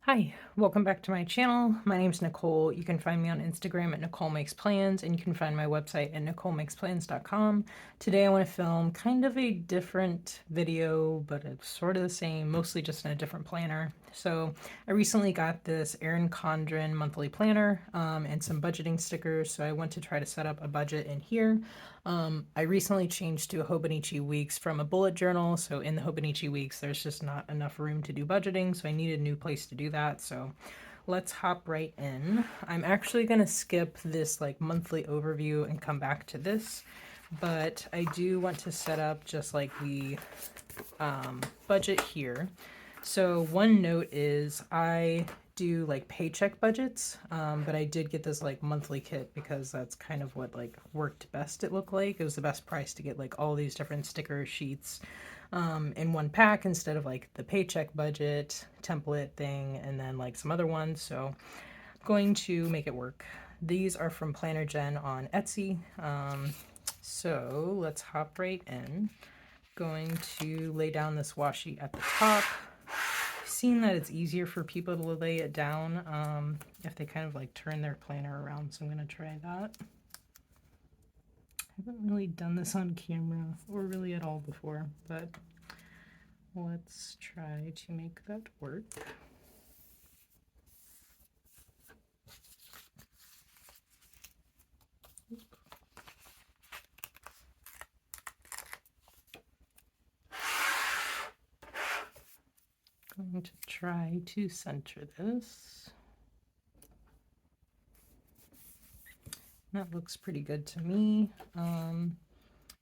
Hi, welcome back to my channel. My name's Nicole. You can find me on Instagram at Nicole Makes Plans, and you can find my website at NicoleMakesPlans.com. Today I want to film kind of a different video, but it's sort of the same, mostly just in a different planner. So I recently got this Erin Condren Monthly Planner and some budgeting stickers, so I want to try to set up a budget in here. I recently changed to a Hobonichi Weeks from a bullet journal, so in the Hobonichi Weeks there's just not enough room to do budgeting, so I needed a new place to do that. So let's hop right in. I'm actually going to skip this like monthly overview and come back to this, but I do want to set up just like the budget here. So one note is I do like paycheck budgets, but I did get this like monthly kit because that's kind of what like worked best. It looked like it was the best price to get like all these different sticker sheets in one pack instead of like the paycheck budget template thing and then like some other ones. So I'm going to make it work. These are from Planner Gen on Etsy. So let's hop right in. Going to lay down this washi at the top. I've seen that it's easier for people to lay it down if they kind of like turn their planner around, so I'm going to try that. I haven't really done this on camera or really at all before, but let's try to make that work. Going to try to center this. That looks pretty good to me. And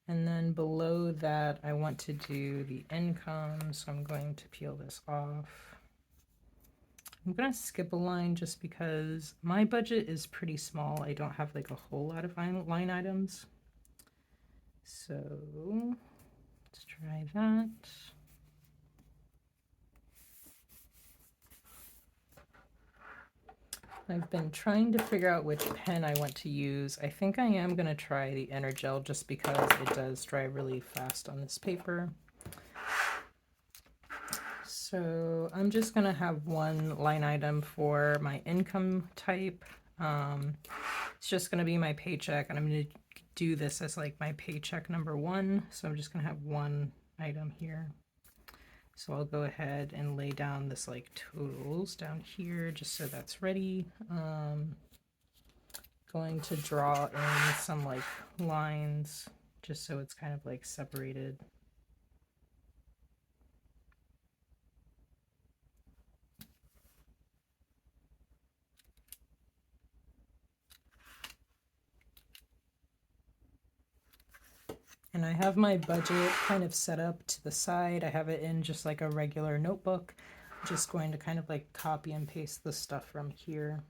then below that, I want to do the income, so I'm going to peel this off. I'm going to skip a line just because my budget is pretty small. I don't have like a whole lot of line items. So let's try that. I've been trying to figure out which pen I want to use. I think I am going to try the Energel just because it does dry really fast on this paper. So I'm just going to have one line item for my income type. It's just going to be my paycheck, and I'm going to do this as like my paycheck number 1. So I'm just going to have one item here. So I'll go ahead and lay down this like totals down here just so that's ready. Going to draw in some like lines just so it's kind of like separated. And I have my budget kind of set up to the side. I have it in just like a regular notebook. I'm just going to kind of like copy and paste the stuff from here.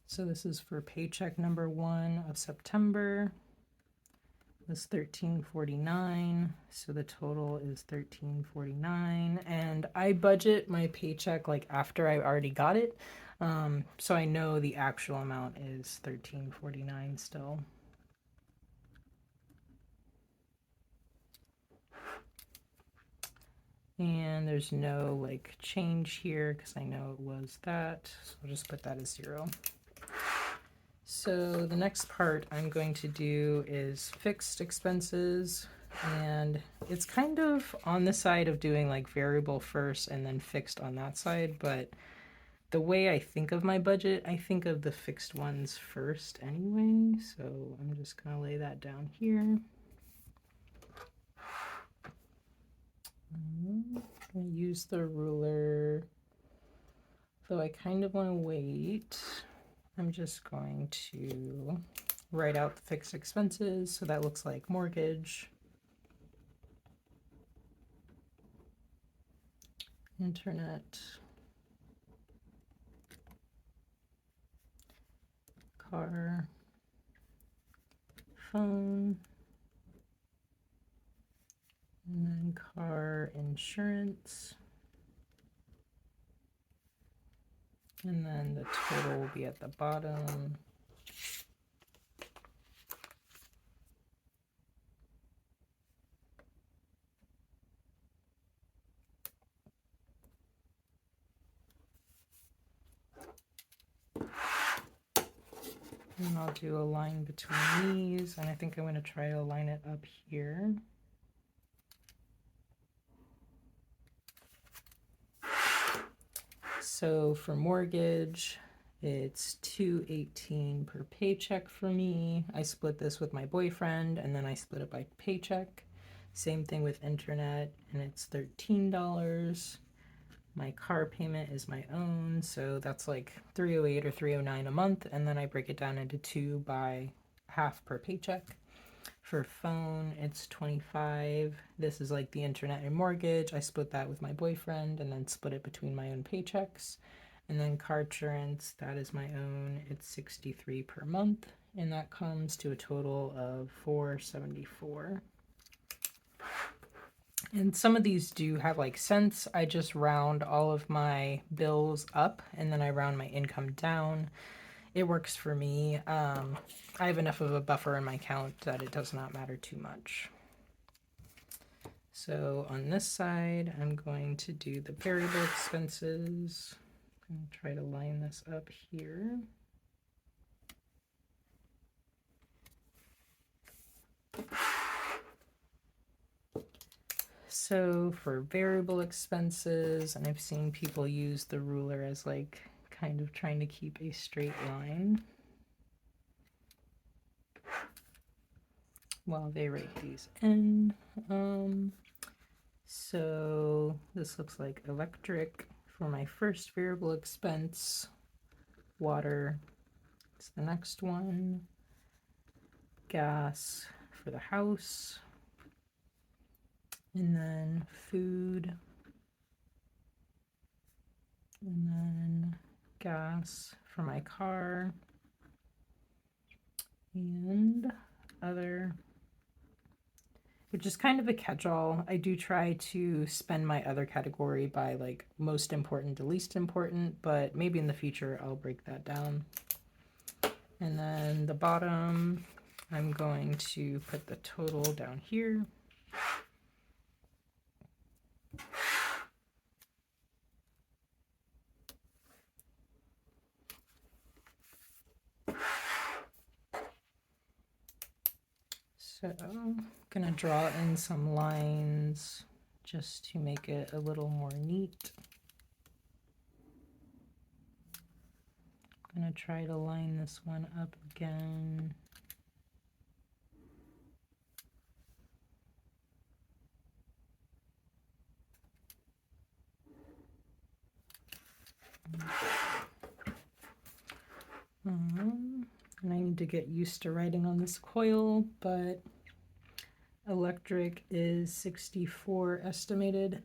So this is for paycheck number 1 of September. Was $13.49, so the total is $13.49, and I budget my paycheck like after I already got it, so I know the actual amount is $13.49 still. And there's no like change here because I know it was that, so I'll just put that as 0. So the next part I'm going to do is fixed expenses, and it's kind of on the side of doing like variable first and then fixed on that side, but the way I think of my budget, I think of the fixed ones first anyway, so I'm just going to lay that down here. I'm going to use the ruler, though I kind of want to wait. I'm just going to write out the fixed expenses, so that looks like mortgage, internet, car, phone, and then car insurance. And then the total will be at the bottom. And I'll do a line between these, and I think I'm going to try to line it up here. So for mortgage, it's $218 per paycheck for me. I split this with my boyfriend, and then I split it by paycheck. Same thing with internet, and it's $13. My car payment is my own, so that's like $308 or $309 a month, and then I break it down into two by half per paycheck. For phone, it's $25. This is like the internet and mortgage. I split that with my boyfriend and then split it between my own paychecks. And then car insurance, that is my own. It's $63 per month, and that comes to a total of $474. And some of these do have like cents. I just round all of my bills up, and then I round my income down. It works for me. I have enough of a buffer in my account that it does not matter too much. So on this side, I'm going to do the variable expenses. I'm going to try to line this up here. So for variable expenses, and I've seen people use the ruler as like kind of trying to keep a straight line while they write these in. So this looks like electric for my first variable expense. Water is the next one. Gas for the house. And then food. And then gas for my car. And other, which is kind of a catch-all. I do try to spend my other category by like most important to least important, but maybe in the future I'll break that down. And then the bottom, I'm going to put the total down here. So I'm gonna draw in some lines just to make it a little more neat. I'm gonna try to line this one up again. And I need to get used to writing on this coil, but electric is 64 estimated.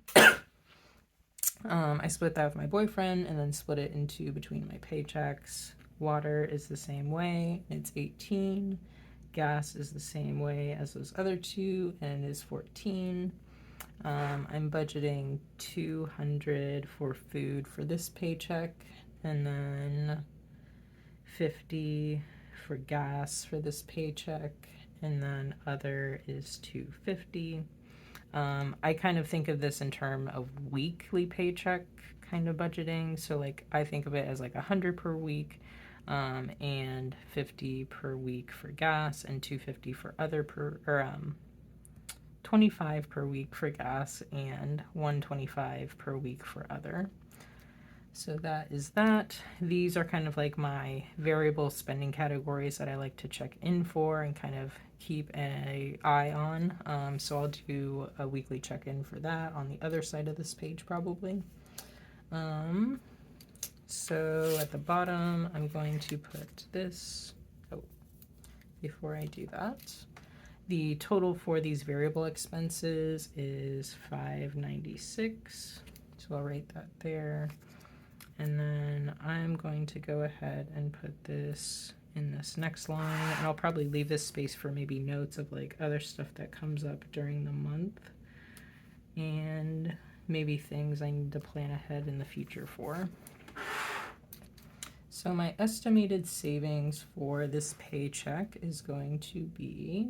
I split that with my boyfriend and then split it into between my paychecks. Water is the same way, it's 18. Gas is the same way as those other two, and it is 14. I'm budgeting $200 for food for this paycheck, and then $50 for gas for this paycheck, and then other is $250. I kind of think of this in terms of weekly paycheck kind of budgeting. So like I think of it as like 100 per week, and 50 per week for gas, and 250 for other per, or 25 per week for gas, and 125 per week for other. So that is that. These are kind of like my variable spending categories that I like to check in for and kind of keep an eye on. So I'll do a weekly check-in for that on the other side of this page probably. So at the bottom, I'm going to put this, before I do that, the total for these variable expenses is $596. So I'll write that there. And then I'm going to go ahead and put this in this next line, and I'll probably leave this space for maybe notes of like other stuff that comes up during the month and maybe things I need to plan ahead in the future for. So my estimated savings for this paycheck is going to be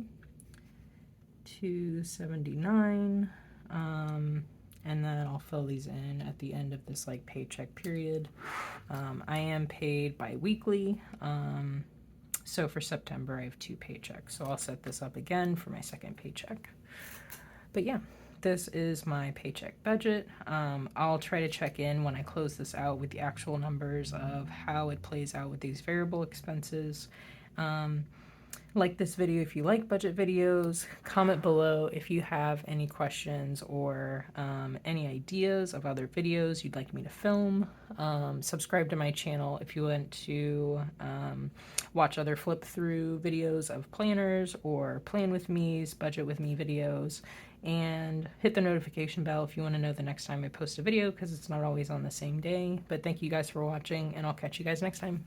$279. And then I'll fill these in at the end of this like paycheck period. I am paid bi-weekly. So for September, I have 2 paychecks. So I'll set this up again for my second paycheck. But yeah, this is my paycheck budget. I'll try to check in when I close this out with the actual numbers of how it plays out with these variable expenses. Like this video if you like budget videos. Comment below if you have any questions or any ideas of other videos you'd like me to film. Subscribe to my channel if you want to watch other flip through videos of planners or plan with me's, budget with me videos. And hit the notification bell if you want to know the next time I post a video, because it's not always on the same day. But thank you guys for watching, and I'll catch you guys next time.